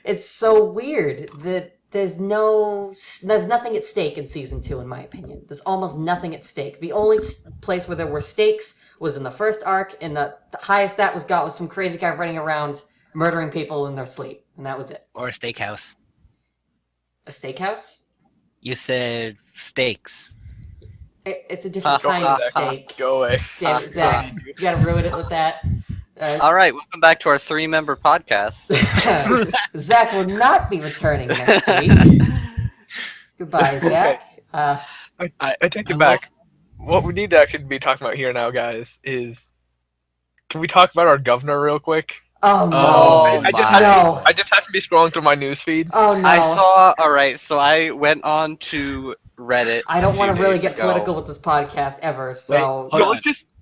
It's so weird that there's nothing at stake in season 2, in my opinion. There's almost nothing at stake. The only place where there were stakes was in the first arc, and the highest that got was some crazy guy running around murdering people in their sleep, and that was it. Or a steakhouse. A steakhouse? You said steaks. It's a different Go kind away, of Zach. steak. Go away. Damn it, Zach. You gotta ruin it with that. All right, welcome back to our 3-member podcast. Zach will not be returning next week. Goodbye, Zach. I take it back. What we need to actually be talking about here now, guys, is can we talk about our governor real quick? Oh no! Oh, I just my. No. I just have to be scrolling through my newsfeed. Oh no! I saw. All right, so I went on to Reddit. I don't want to really get political with this podcast ever. So Wait, no,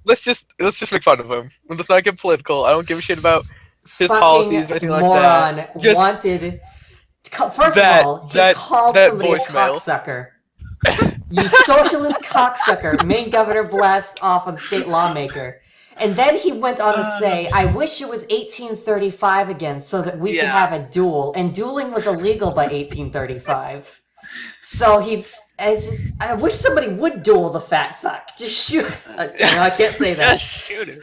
let's just make fun of him. Let's not get political. I don't give a shit about his fucking policies or anything like moron that. Just wanted. First of all, he called that somebody a voicemail. cocksucker. You socialist cocksucker! Maine governor blast off on state lawmaker. And then he went on to say, I wish it was 1835 again so that we could have a duel. And dueling was illegal by 1835. So I wish somebody would duel the fat fuck. Just shoot. I can't say that. Just shoot him.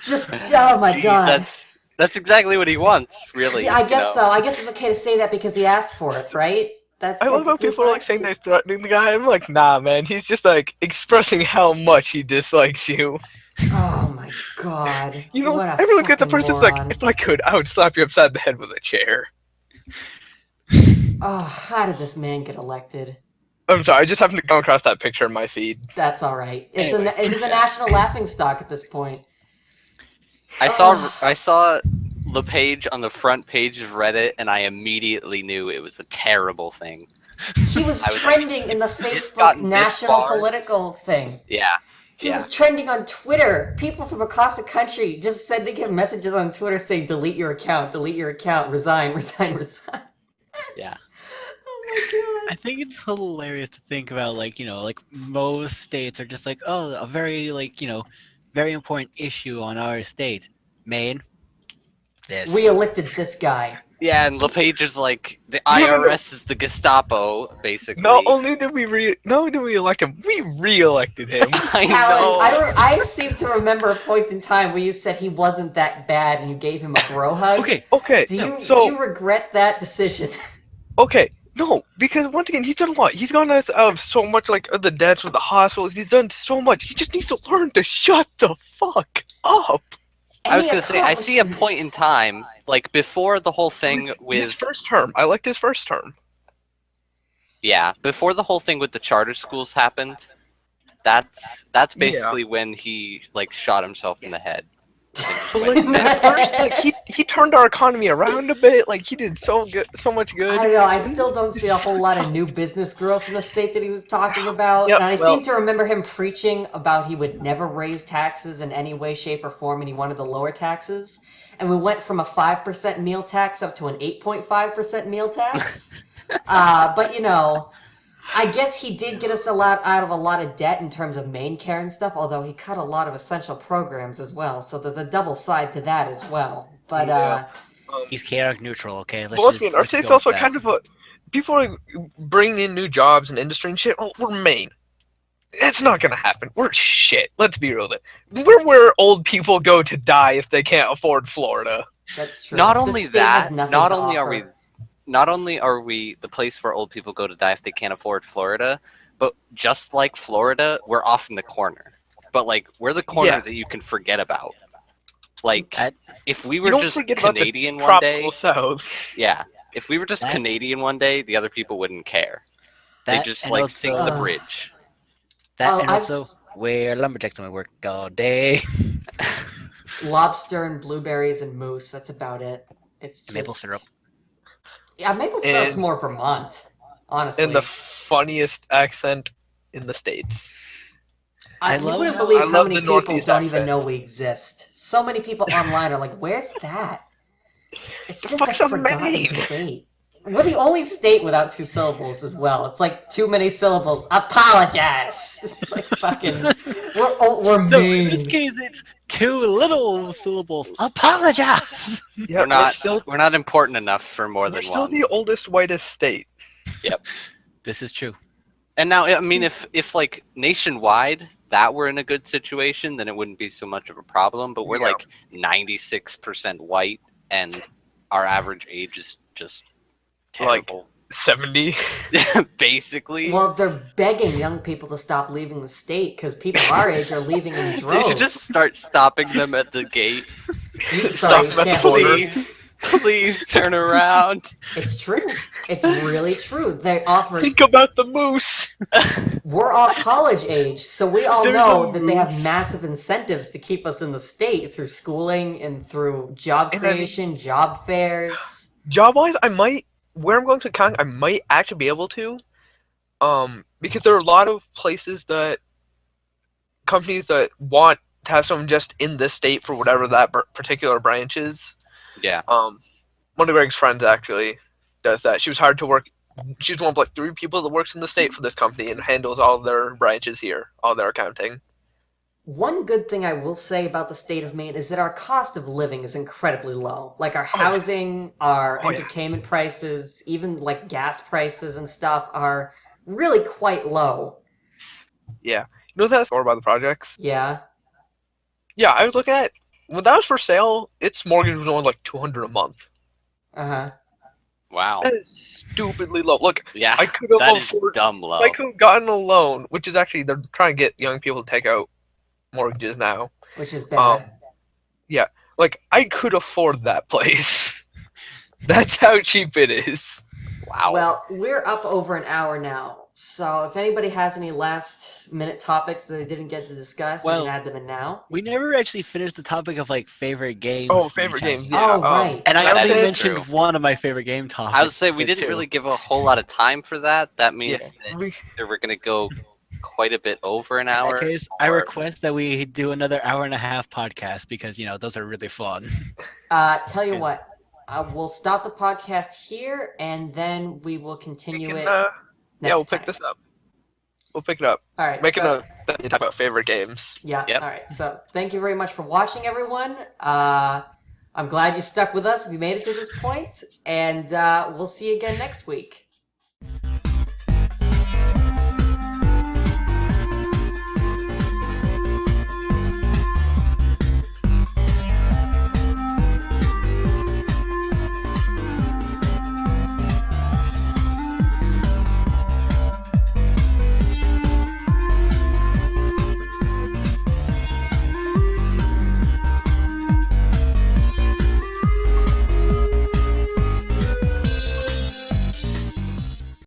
Oh my god. That's exactly what he wants, really. Yeah, I guess so. I guess it's okay to say that because he asked for it, right? I love how people are like saying they're threatening the guy. I'm like, nah, man. He's just like expressing how much he dislikes you. Oh my god. You know, What a everyone gets the fucking person's moron. like, if I could, I would slap you upside the head with a chair. Oh, how did this man get elected? I'm sorry, I just happened to come across that picture in my feed. That's all right. Anyway. It is a national laughing stock at this point. I saw LePage on the front page of Reddit, and I immediately knew it was a terrible thing. He was I was trending like, in the "It's Facebook gotten this national far." political thing. Yeah. He was trending on Twitter. People from across the country just sending him messages on Twitter saying, delete your account, resign, resign, resign. Yeah. Oh my I god. think it's hilarious to think about, like, like most states are just like, oh, a very, like, very important issue on our state. Maine, this. We elected this guy. Yeah, and LePage is like, the No, no, no. IRS is the Gestapo, basically. Not only did we elect him, we re-elected him. I Alan, know. I seem to remember a point in time where you said he wasn't that bad and you gave him a bro hug. Okay, Okay, Do you so regret that decision? okay, no, because once again, he's done a lot. He's gotten us out of so much, like the deaths with the hospitals. He's done so much. He just needs to learn to shut the fuck up. I was Any gonna say, I see a accomplishments- point in time, like before the whole thing His with first term. I liked his first term. before the whole thing with the charter schools happened. That's basically when he like shot himself in the head. But like at first, like he turned our economy around a bit. Like he did so much I good. don't know. I still don't see a whole lot of new business growth in the state that he was talking about. Yeah, and I well- seem to remember him preaching about he would never raise taxes in any way, shape, or form, and he wanted to lower taxes. And we went from a 5% meal tax up to an 8.5% meal tax. But I guess he did get us out of a lot of debt in terms of Maine care and stuff, although he cut a lot of essential programs as well. So there's a double side to that as well. But Yeah. he's chaotic neutral. Okay, But once again, our let's state's go with also that. kind of a people are bringing in new jobs and industry and shit. Oh, we're Maine. It's not gonna happen. We're shit. Let's be real. We're where old people go to die if they can't afford Florida. that's true. Not This only state has that, nothing not to only are we the place where old people go to die if they can't afford Florida, but just like Florida, we're off in the corner. But like we're the corner Yeah. that you can forget about. Like That- if we You were don't just forget about the Canadian one day, tropical south. yeah. If we were just That- Canadian one day, the other people wouldn't care. They That just and like also- sink the bridge. That Oh, and I've also where lumberjacks only work all day. lobster and blueberries and moose. That's about it. It's just... And maple syrup. Yeah, maple syrup's And- more Vermont, honestly. And the funniest accent in the States. I you love wouldn't how- believe I how love many the people Northeast don't even accent. know we exist. So many people online are like, "Where's that?" It's The just a fuck's a forgotten Maine? state. We're the only state without 2 syllables as well. It's like too many syllables. Apologize. It's like fucking. We're No, in this Maine. case, it's 2 little syllables. Apologize. Yeah, We're not important enough for more we're than still one. the oldest, whitest state. This is true. And now, I mean, if like nationwide that were in a good situation, then it wouldn't be so much of a problem. But we're Yeah. like 96% white, and our average age is just Like- terrible. 70. Basically, Well, they're begging young people to stop leaving the state because people our age are leaving in they droves. should just start stopping them at the gate. Sorry, Stop them at the can't- border. Please turn around. It's true. It's really true. They offer. Think about the moose. We're all college age, so we all There's know a that they have moose. massive incentives to keep us in the state through schooling and through job And I mean- creation, job fairs. Job-wise, where I'm going to Kong, I might actually be able to. Because there are a lot of places that companies that want to have someone just in this state for whatever that particular branch is. Yeah. One of Greg's friends actually does that. She was hired to work. She's one of like 3 people that works in the state for this company and handles all their branches here, all their accounting. One good thing I will say about the state of Maine is that our cost of living is incredibly low. Like our yeah. housing, our Oh, yeah. entertainment prices, even like gas prices and stuff are really quite low. You know that's more about the projects. Yeah. Yeah, I was looking at when that was for sale. Its mortgage was only like $200 a month. Uh-huh. Wow. That is stupidly low. Look, Yeah. I could have That is afforded. dumb low. I could have gotten a loan, which is actually they're trying to get young people to take out mortgages now. Which is bad. Like I could afford that place. That's how cheap it is. Wow. Well, we're up over an hour now, So if anybody has any last minute topics that they didn't get to discuss, you Well, can add them in now. We never actually finished the topic of like favorite games. Oh, favorite games. franchises. Yeah. Oh, right. And I Yeah, only that is mentioned true. one of my favorite game topics. I would say we didn't two. really give a whole lot of time for that. That means Yeah. that we're going to go quite a bit over an In hour. that case, I or- request that we do another hour and a half podcast because those are really fun. Tell you And- what, we'll stop the podcast here, and then we will continue We it can, next yeah, we'll time. pick this up. We'll pick it up. All right. Make it so, a talk about favorite games. Yeah. Yep. All right. So thank you very much for watching, everyone. I'm glad you stuck with us if you made it to this point, and we'll see you again next week.